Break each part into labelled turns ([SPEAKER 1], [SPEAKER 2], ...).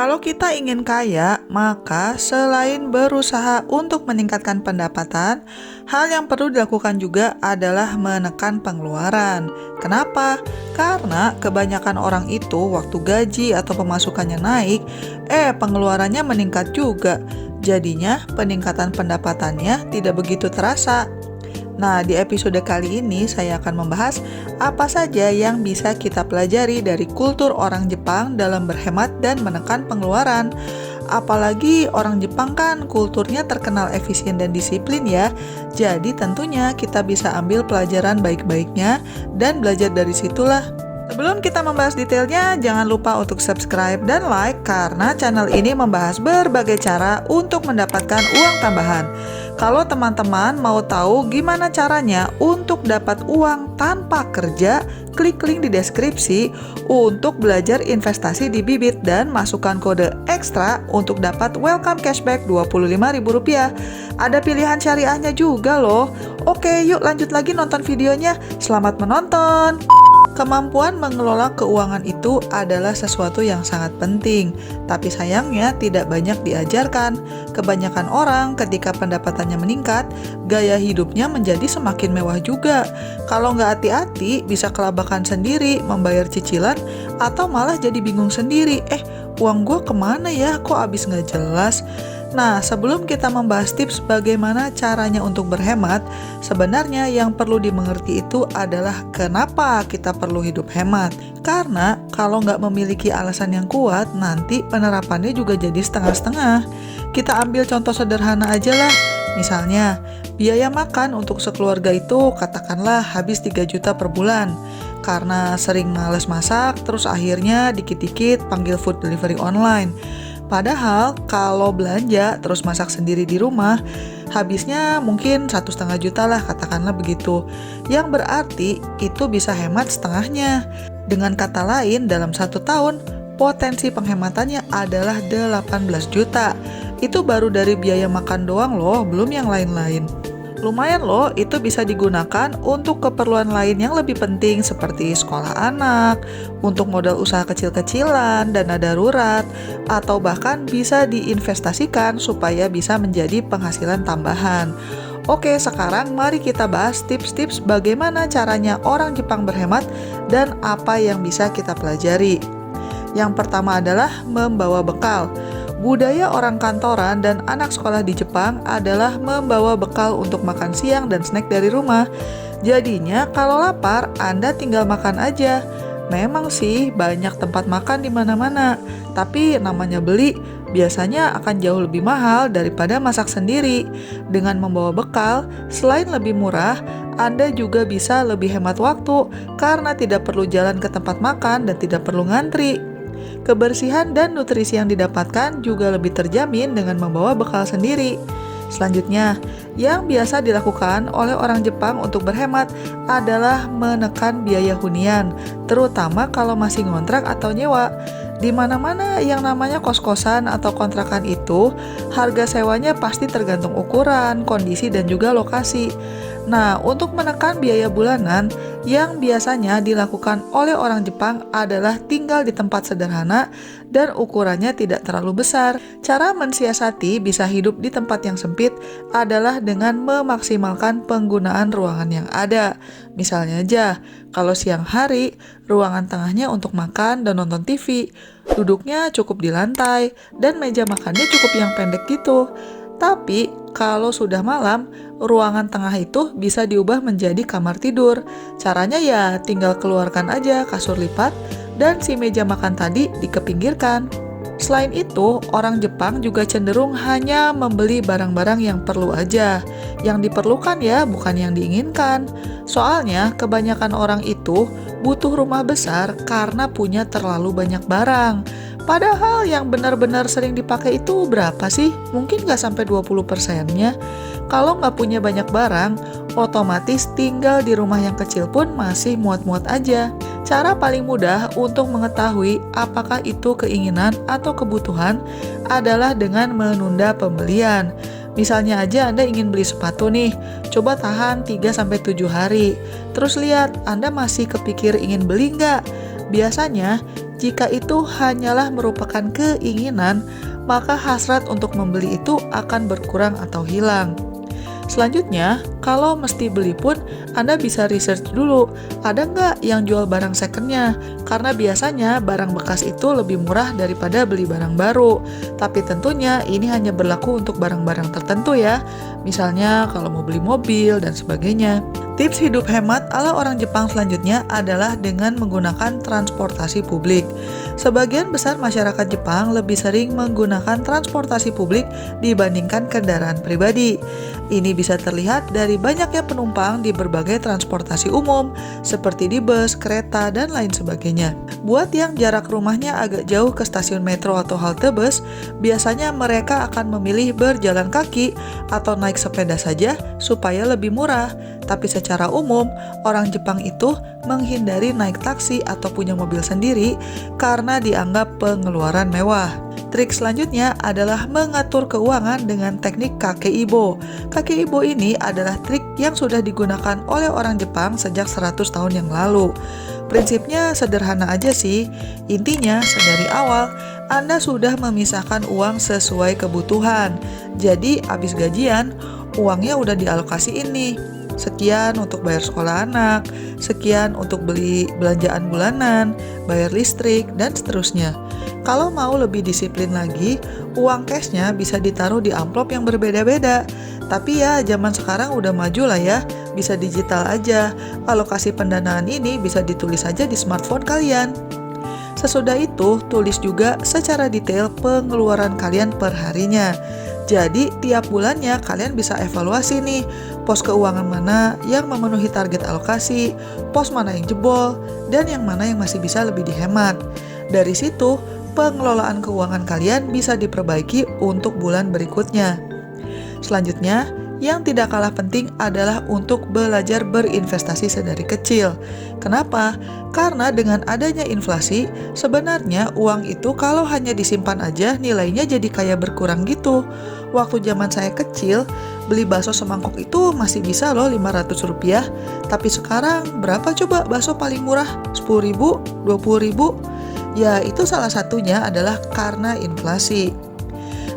[SPEAKER 1] Kalau kita ingin kaya, maka selain berusaha untuk meningkatkan pendapatan, hal yang perlu dilakukan juga adalah menekan pengeluaran. Kenapa? Karena kebanyakan orang itu waktu gaji atau pemasukannya naik, pengeluarannya meningkat juga. Jadinya peningkatan pendapatannya tidak begitu terasa. Nah, di episode kali ini saya akan membahas apa saja yang bisa kita pelajari dari kultur orang Jepang dalam berhemat dan menekan pengeluaran. Apalagi orang Jepang kan kulturnya terkenal efisien dan disiplin ya. Jadi tentunya kita bisa ambil pelajaran baik-baiknya dan belajar dari situlah. Sebelum kita membahas detailnya, jangan lupa untuk subscribe dan like karena channel ini membahas berbagai cara untuk mendapatkan uang tambahan. Kalau teman-teman mau tahu gimana caranya untuk dapat uang tanpa kerja, klik link di deskripsi untuk belajar investasi di Bibit dan masukkan kode ekstra untuk dapat welcome cashback Rp25.000. Ada pilihan syariahnya juga loh. Oke, yuk lanjut lagi nonton videonya. Selamat menonton! Kemampuan mengelola keuangan itu adalah sesuatu yang sangat penting, tapi sayangnya tidak banyak diajarkan. Kebanyakan orang ketika pendapatannya meningkat, gaya hidupnya menjadi semakin mewah juga. Kalau nggak hati-hati, bisa kelabakan sendiri, membayar cicilan, atau malah jadi bingung sendiri. Uang gue kemana ya? Kok habis nggak jelas? Nah, sebelum kita membahas tips bagaimana caranya untuk berhemat, sebenarnya yang perlu dimengerti itu adalah kenapa kita perlu hidup hemat. Karena kalau nggak memiliki alasan yang kuat, nanti penerapannya juga jadi setengah-setengah. Kita ambil contoh sederhana aja lah. Misalnya, biaya makan untuk sekeluarga itu katakanlah habis 3 juta per bulan. Karena sering males masak, terus akhirnya dikit-dikit panggil food delivery online. Padahal kalau belanja terus masak sendiri di rumah, habisnya mungkin 1,5 juta lah, katakanlah begitu. Yang berarti itu bisa hemat setengahnya. Dengan kata lain, dalam 1 tahun, potensi penghematannya adalah 18 juta. Itu baru dari biaya makan doang loh, belum yang lain-lain. Lumayan loh, itu bisa digunakan untuk keperluan lain yang lebih penting seperti sekolah anak, untuk modal usaha kecil-kecilan, dana darurat, atau bahkan bisa diinvestasikan supaya bisa menjadi penghasilan tambahan. Oke, sekarang mari kita bahas tips-tips bagaimana caranya orang Jepang berhemat dan apa yang bisa kita pelajari. Yang pertama adalah membawa bekal. Budaya orang kantoran dan anak sekolah di Jepang adalah membawa bekal untuk makan siang dan snack dari rumah. Jadinya kalau lapar, Anda tinggal makan aja. Memang sih banyak tempat makan di mana-mana, tapi namanya beli biasanya akan jauh lebih mahal daripada masak sendiri. Dengan membawa bekal, selain lebih murah, Anda juga bisa lebih hemat waktu karena tidak perlu jalan ke tempat makan dan tidak perlu ngantri. Kebersihan dan nutrisi yang didapatkan juga lebih terjamin dengan membawa bekal sendiri. Selanjutnya, yang biasa dilakukan oleh orang Jepang untuk berhemat adalah menekan biaya hunian, terutama kalau masih ngontrak atau nyewa. Di mana-mana yang namanya kos-kosan atau kontrakan itu, harga sewanya pasti tergantung ukuran, kondisi, dan juga lokasi. Nah, untuk menekan biaya bulanan, yang biasanya dilakukan oleh orang Jepang adalah tinggal di tempat sederhana dan ukurannya tidak terlalu besar. Cara mensiasati bisa hidup di tempat yang sempit adalah dengan memaksimalkan penggunaan ruangan yang ada. Misalnya aja, kalau siang hari, ruangan tengahnya untuk makan dan nonton TV, duduknya cukup di lantai, dan meja makannya cukup yang pendek gitu. Tapi, kalau sudah malam, ruangan tengah itu bisa diubah menjadi kamar tidur. Caranya ya tinggal keluarkan aja kasur lipat dan si meja makan tadi dikepinggirkan. Selain itu, orang Jepang juga cenderung hanya membeli barang-barang yang perlu aja. Yang diperlukan ya, bukan yang diinginkan. Soalnya, kebanyakan orang itu butuh rumah besar karena punya terlalu banyak barang. Padahal yang benar-benar sering dipakai itu berapa sih? Mungkin nggak sampai 20%-nya. Kalau nggak punya banyak barang, otomatis tinggal di rumah yang kecil pun masih muat-muat aja. Cara paling mudah untuk mengetahui apakah itu keinginan atau kebutuhan adalah dengan menunda pembelian. Misalnya aja Anda ingin beli sepatu nih, coba tahan 3-7 hari. Terus lihat, Anda masih kepikir ingin beli nggak? Biasanya, jika itu hanyalah merupakan keinginan, maka hasrat untuk membeli itu akan berkurang atau hilang. Selanjutnya, kalau mesti beli pun, Anda bisa research dulu, ada nggak yang jual barang secondnya? Karena biasanya barang bekas itu lebih murah daripada beli barang baru. Tapi tentunya ini hanya berlaku untuk barang-barang tertentu ya. Misalnya kalau mau beli mobil dan sebagainya. Tips hidup hemat ala orang Jepang selanjutnya adalah dengan menggunakan transportasi publik. Sebagian besar masyarakat Jepang lebih sering menggunakan transportasi publik dibandingkan kendaraan pribadi. Ini bisa terlihat dari banyaknya penumpang di berbagai transportasi umum, seperti di bus, kereta, dan lain sebagainya. Buat yang jarak rumahnya agak jauh ke stasiun metro atau halte bus, biasanya mereka akan memilih berjalan kaki atau naik sepeda saja supaya lebih murah. Tapi secara umum, orang Jepang itu menghindari naik taksi atau punya mobil sendiri karena dianggap pengeluaran mewah. Trik selanjutnya adalah mengatur keuangan dengan teknik kakeibo. Kakeibo ini adalah trik yang sudah digunakan oleh orang Jepang sejak 100 tahun yang lalu. Prinsipnya sederhana aja sih. Intinya, sedari awal, Anda sudah memisahkan uang sesuai kebutuhan. Jadi, habis gajian, uangnya udah dialokasiin nih. Sekian untuk bayar sekolah anak, sekian untuk beli belanjaan bulanan, bayar listrik, dan seterusnya. Kalau mau lebih disiplin lagi, uang cashnya bisa ditaruh di amplop yang berbeda-beda. Tapi ya, zaman sekarang udah maju lah ya, bisa digital aja. Alokasi pendanaan ini bisa ditulis aja di smartphone kalian. Sesudah itu, tulis juga secara detail pengeluaran kalian per harinya. Jadi, tiap bulannya kalian bisa evaluasi nih, pos keuangan mana yang memenuhi target alokasi, pos mana yang jebol, dan yang mana yang masih bisa lebih dihemat. Dari situ, pengelolaan keuangan kalian bisa diperbaiki untuk bulan berikutnya. Selanjutnya, yang tidak kalah penting adalah untuk belajar berinvestasi sedari kecil. Kenapa? Karena dengan adanya inflasi, sebenarnya uang itu kalau hanya disimpan aja nilainya jadi kayak berkurang gitu. Waktu zaman saya kecil, beli bakso semangkok itu masih bisa loh 500 rupiah. Tapi sekarang berapa coba bakso paling murah? 10.000? 20.000? Ya, itu salah satunya adalah karena inflasi.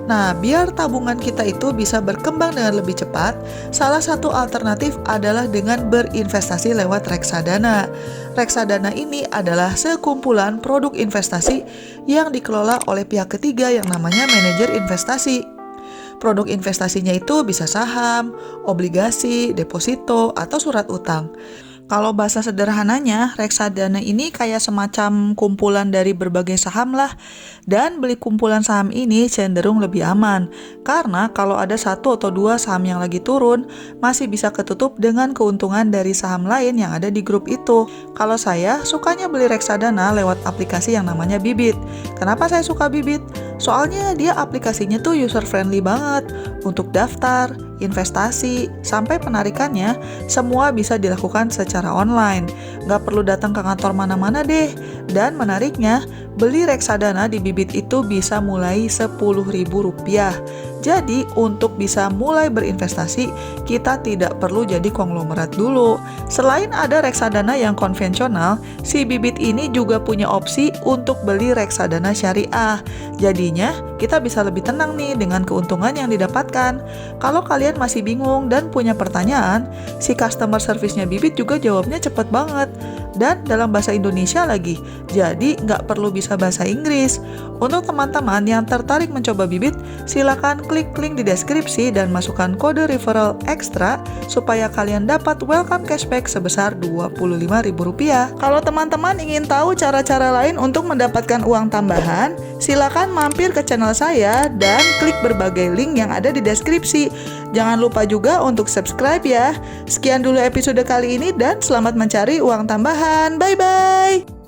[SPEAKER 1] Nah, biar tabungan kita itu bisa berkembang dengan lebih cepat, salah satu alternatif adalah dengan berinvestasi lewat reksadana. Reksadana ini adalah sekumpulan produk investasi yang dikelola oleh pihak ketiga yang namanya manajer investasi. Produk investasinya itu bisa saham, obligasi, deposito, atau surat utang. Kalau bahasa sederhananya, reksadana ini kayak semacam kumpulan dari berbagai saham lah. Dan beli kumpulan saham ini cenderung lebih aman. Karena kalau ada satu atau dua saham yang lagi turun, masih bisa ketutup dengan keuntungan dari saham lain yang ada di grup itu. Kalau saya sukanya beli reksadana lewat aplikasi yang namanya Bibit. Kenapa saya suka Bibit? Soalnya dia aplikasinya tuh user friendly banget. Untuk daftar, investasi, sampai penarikannya, semua bisa dilakukan secara online. Nggak perlu datang ke kantor mana-mana deh. Dan menariknya, beli reksadana di Bibit itu bisa mulai Rp10.000. Jadi, untuk bisa mulai berinvestasi, kita tidak perlu jadi konglomerat dulu. Selain ada reksadana yang konvensional, si Bibit ini juga punya opsi untuk beli reksadana syariah. Jadinya, kita bisa lebih tenang nih dengan keuntungan yang didapatkan. Kalau kalian masih bingung dan punya pertanyaan, si customer service-nya Bibit juga jawabnya cepet banget. Dan dalam bahasa Indonesia lagi, jadi nggak perlu bisa bahasa Inggris. Untuk teman-teman yang tertarik mencoba Bibit, silakan klik link di deskripsi dan masukkan kode referral ekstra supaya kalian dapat welcome cashback sebesar Rp25.000. Kalau teman-teman ingin tahu cara-cara lain untuk mendapatkan uang tambahan, silakan mampir ke channel saya dan klik berbagai link yang ada di deskripsi. Jangan lupa juga untuk subscribe ya. Sekian dulu episode kali ini dan selamat mencari uang tambahan. Bye-bye!